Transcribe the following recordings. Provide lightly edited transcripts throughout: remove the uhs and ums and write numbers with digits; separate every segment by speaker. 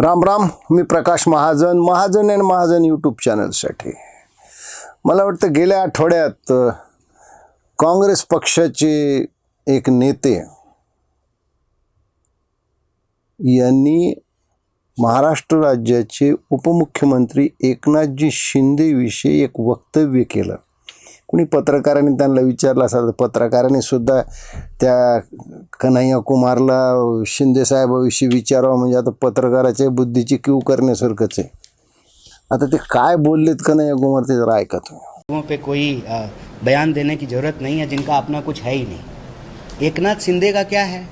Speaker 1: राम राम. मी Prakash Mahajan, Mahajan and Mahajan YouTube चॅनलसाठी. मला वाटतं गेल्या आठवड्यात काँग्रेस पक्षाचे एक नेते यांनी महाराष्ट्र राज्याचे उपमुख्यमंत्री एकनाथजी शिंदेविषयी एक वक्तव्य केलं. कुणी पत्रकारांनी त्यांना विचारलं असं, पत्रकारांनी सुद्धा त्या कन्हैया कुमारला शिंदेसाहेबाविषयी विचारावं म्हणजे आता पत्रकाराच्या बुद्धीची कीव करण्यासारखंच आहे. आता ते काय बोललेत कन्हैया कुमार ते जरा ऐका तुम्ही.
Speaker 2: लोगों पे कोई बयान देने की जरूरत नहीं है जिनका अपना कुछ है ही नहीं. एकनाथ शिंदे का क्या है?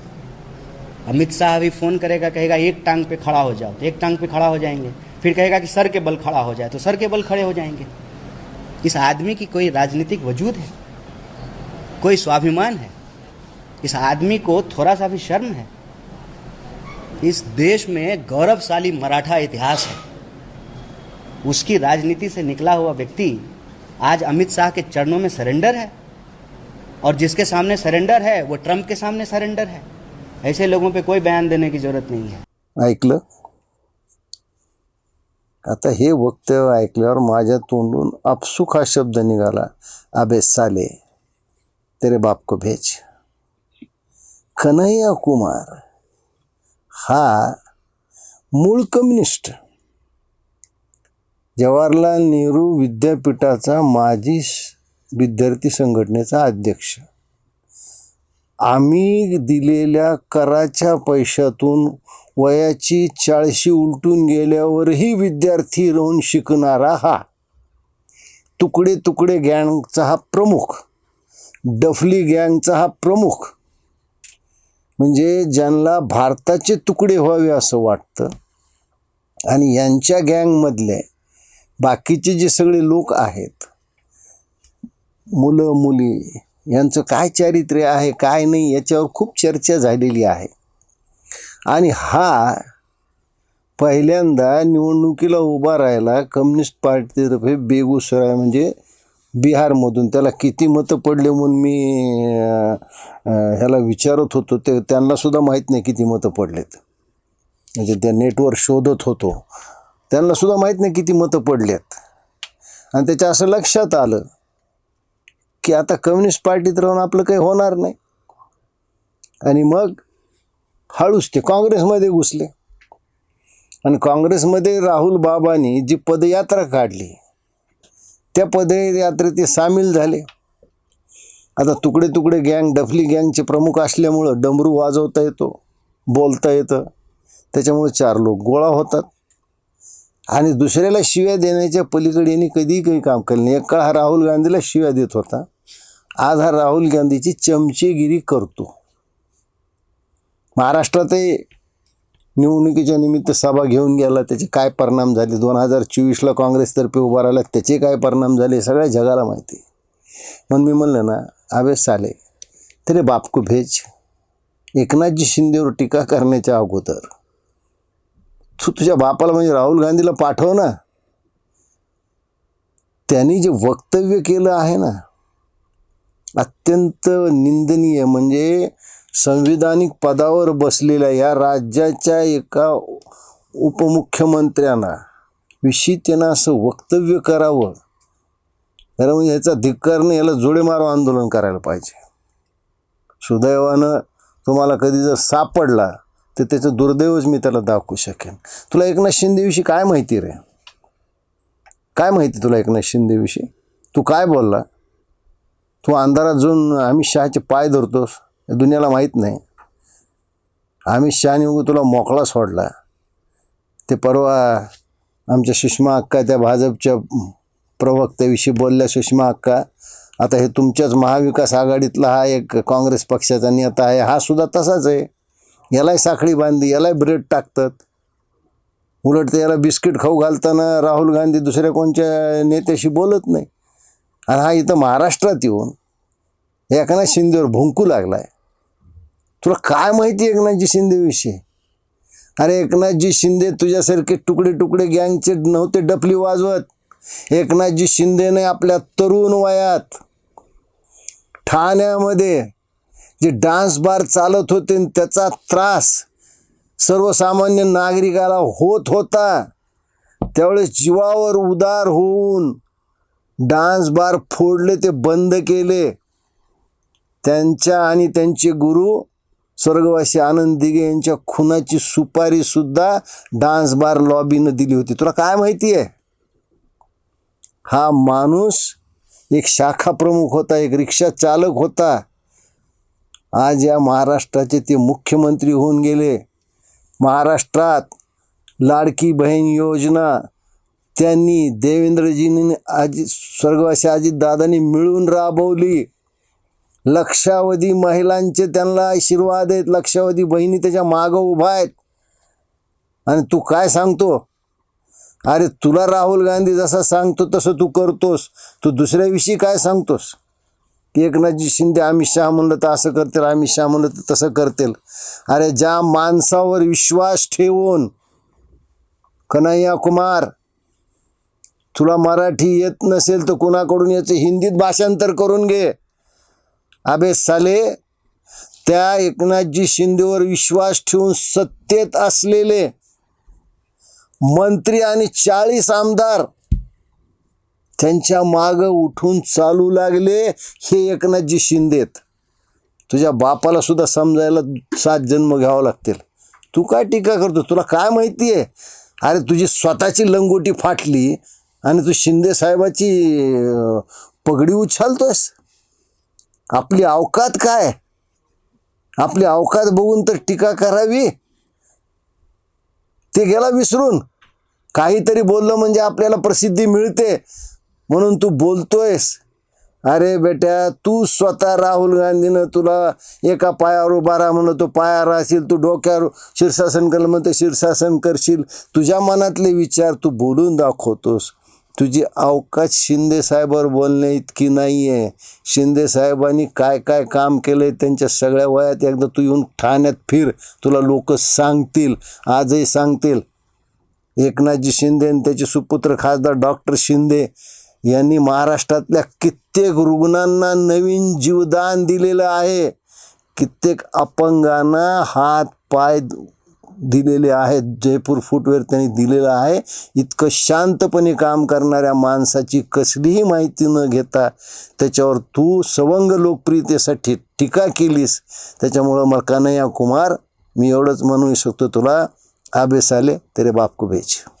Speaker 2: अमित शाह अभी फ़ोन करेगा, कहेगा एक टांग पे खड़ा हो जाओ तो एक टांग पे खड़ा हो जाएंगे. फिर कहेगा कि सर के बल खड़ा हो जाए तो सर के बल खड़े हो जाएंगे. इस आदमी की कोई राजनीतिक वजूद है? कोई स्वाभिमान है? इस आदमी को थोड़ा सा भी शर्म है? इस देश में गौरवशाली मराठा इतिहास है. उसकी राजनीति से निकला हुआ व्यक्ति आज अमित शाह के चरणों में सरेंडर है, और जिसके सामने सरेंडर है वो ट्रंप के सामने सरेंडर है. ऐसे लोगों पे कोई बयान देने की जरूरत नहीं है.
Speaker 1: ऐकलं? आता हे वक्तव्य ऐकल्यावर माझ्या तोंडून अपसुख हा शब्द निघाला. अबे साले तेरे बाप को भेज. कन्हैया कुमार हा मूळ कम्युनिस्ट, जवाहरलाल नेहरू विद्यापीठाचा माजी विद्यार्थी संघटनेचा अध्यक्ष. आम्ही दिलेल्या कराच्या पैशातून वयाची 40 उलटून गेल्यावरही विद्यार्थी राहून शिकणारा हा तुकडे तुकडे गँगचा हा प्रमुख, डफली गँगचा हा प्रमुख, म्हणजे ज्यांना भारताचे तुकडे व्हावे असं वाटतं. आणि यांच्या गँगमधले बाकीचे जे सगळे लोक आहेत, मुलं मुली, यांचं काय चारित्र्य आहे काय नाही याच्यावर खूप चर्चा झालेली आहे. आणि हा पहिल्यांदा निवडणुकीला उभा राहिला कम्युनिस्ट पार्टीतर्फे बेगुसराय म्हणजे बिहारमधून. त्याला किती मतं पडले म्हणून मी ह्याला विचारत होतो, ते त्यांनासुद्धा माहीत नाही किती मतं पडलेत. म्हणजे त्या नेटवर शोधत होतो, त्यांनासुद्धा माहीत नाही किती मतं पडलेत. आणि त्याच्या असं लक्षात आलं की आता कम्युनिस्ट पार्टीत राहून आपलं काही होणार नाही. आणि मग हळूच ते काँग्रेसमध्ये घुसले. आणि काँग्रेसमध्ये राहुल बाबांनी जी पदयात्रा काढली त्या पदयात्रेत ते सामील झाले. आता तुकडे तुकडे गँग, डफली गँगचे प्रमुख असल्यामुळं डमरू वाजवता येतो, बोलता येतं, त्याच्यामुळे 4 लोक गोळा होतात. आणि दुसऱ्याला शिव्या देण्याच्या पलीकडे यांनी कधीही काही काम केलं नाही. एक काळ हा राहुल गांधीला शिव्या देत होता, आज हा राहुल गांधीची चमचेगिरी करतो. महाराष्ट्रातही निवडणुकीच्या निमित्त सभा घेऊन गेला, त्याचे काय परिणाम झाले, 2024ला काँग्रेसतर्फे उभा राहिला त्याचे काय परिणाम झाले सगळ्या जगाला माहिती. म्हणून मी म्हणलं ना, अबे साले तेरे बाप को भेज. एकनाथजी शिंदेवर टीका करण्याच्या अगोदर तू तुझ्या बापाला म्हणजे राहुल गांधीला पाठव ना. त्यांनी जे वक्तव्य केलं आहे ना, अत्यंत निंदनीय. म्हणजे संविधानिक पदावर बसलेल्या या राज्याच्या एका उपमुख्यमंत्र्यांना विषयी त्यांना असं वक्तव्य करावं, खरं म्हणजे ह्याचा धिक्कार नाही, याला जोडे मारो आंदोलन करायला पाहिजे. सुदैवानं तुम्हाला कधी जर सापडला तर त्याचं दुर्दैवच मी त्याला दाखवू शकेन. तुला एकनाथ शिंदेविषयी काय माहिती रे? काय माहिती तुला एकनाथ शिंदेविषयी? तू काय बोलला? तू अंधारात जाऊन अमित शहाचे पाय धरतोस, दुनियाला माहीत नाही. अमित शहाने उगा तुला मोकळा सोडला. ते परवा आमच्या सुषमा अक्का त्या भाजपच्या प्रवक्त्याविषयी बोलल्या. सुषमा अक्का आता हे तुमच्याच महाविकास आघाडीतला हा एक काँग्रेस पक्षाचा नेता आहे, हा सुद्धा तसाच आहे. यालाही साखळी बांधली, यालाही ब्रेड टाकतात. उलट ते याला बिस्किट खाऊ घालताना राहुल गांधी दुसऱ्या कोणत्या नेत्याशी बोलत नाही. आणि हा इथं महाराष्ट्रात येऊन एकनाथ शिंदेवर भुंकू लागलाय. तुला काय माहिती एकनाथजी शिंदेविषयी? अरे एकनाथजी शिंदे तुझ्यासारखे तुकडे तुकडे गँगचे नव्हते डफली वाजवत. एकनाथजी शिंदेने आपल्या तरुण वयात ठाण्यामध्ये जे डान्स बार चालत होते त्याचा त्रास सर्वसामान्य नागरिकाला होत होता, त्यावेळेस जीवावर उदार होऊन डान्स बार फोडले, ते बंद केले. त्यांच्या आणि त्यांचे गुरु स्वर्गवासी आनंद दिघे यांच्या खुनाची सुपारी सुद्धा डान्स बार लॉबीनं दिली होती. तुला काय माहिती आहे? हा माणूस एक शाखा प्रमुख होता, एक रिक्षा चालक होता. आज या महाराष्ट्राचे ते मुख्यमंत्री होऊन गेले. महाराष्ट्रात लाडकी बहीण योजना त्यांनी देवेंद्रजींनी स्वर्गवासी अजितदादांनी मिळून राबवली. लक्षावधी महिलांचे त्यांना आशीर्वाद आहेत. लक्षावधी बहिणी त्याच्या मागं उभा आहेत. आणि तू काय सांगतो? अरे तुला राहुल गांधी जसा सांगतो तसं तू करतोस. तू दुसऱ्याविषयी काय सांगतोस? एकनाथजी शिंदे अमित शहा म्हणलं तर असं करतील, अमित शहा म्हणलं तर तसं करतील. अरे ज्या माणसावर विश्वास ठेवून, कन्हैया कुमार, तुला मराठी येत नसेल तर कुणाकडून याचं हिंदीत भाषांतर करून घे. अबे साले, त्या एकनाथजी शिंदेवर विश्वास ठेवून सत्तेत असलेले मंत्री आणि 40 आमदार त्यांच्या मागं उठून चालू लागले. हे एकनाथजी शिंदेत. तुझ्या बापाला सुद्धा समजायला 7 जन्म घ्यावं लागतील. तू काय टीका करतो? तुला काय माहिती आहे? अरे तुझी स्वतःची लंगोटी फाटली आणि तू शिंदे साहेबाची पगडी उछालतोस. आपली अवकात काय? आपली अवकात बघून तर टीका करावी. ते गेला विसरून. काहीतरी बोललं म्हणजे आपल्याला प्रसिद्धी मिळते म्हणून तू बोलतोयस. अरे बेट्या, तू स्वतः राहुल गांधीनं तुला एका पायावर उभा राहा म्हणलं, तो पायावर राहशील. तू डोक्यावर शीर्षासन केलं म्हणतं शीर्षासन करशील. तुझ्या मनातले विचार तू बोलून दाखवतोस. तुझी अवकाश शिंदे साहेबावर बोलणे इतकी नाही आहे. शिंदे साहेबांनी काय काय काम केलं आहे त्यांच्या सगळ्या वयात एकदा तू येऊन ठाण्यात फिर. तुला लोक सांगतील, आजही सांगतील. एकनाथजी शिंदे आणि त्याचे सुपुत्र खासदार डॉक्टर शिंदे यांनी महाराष्ट्रातल्या कित्येक रुग्णांना नवीन जीवदान दिलेलं आहे. कित्येक अपंगांना हात पाय दिलेले आहेत. जयपूर फुटवेअर त्यांनी दिलेलं आहे. इतकं शांतपणे काम करणाऱ्या माणसाची कसलीही माहिती न घेता त्याच्यावर तू सवंग लोकप्रियतेसाठी टीका केलीस. त्याच्यामुळं मला कन्हैया कुमार, मी एवढंच म्हणू शकतो तुला, आबे साले तेरे बाप को भेज.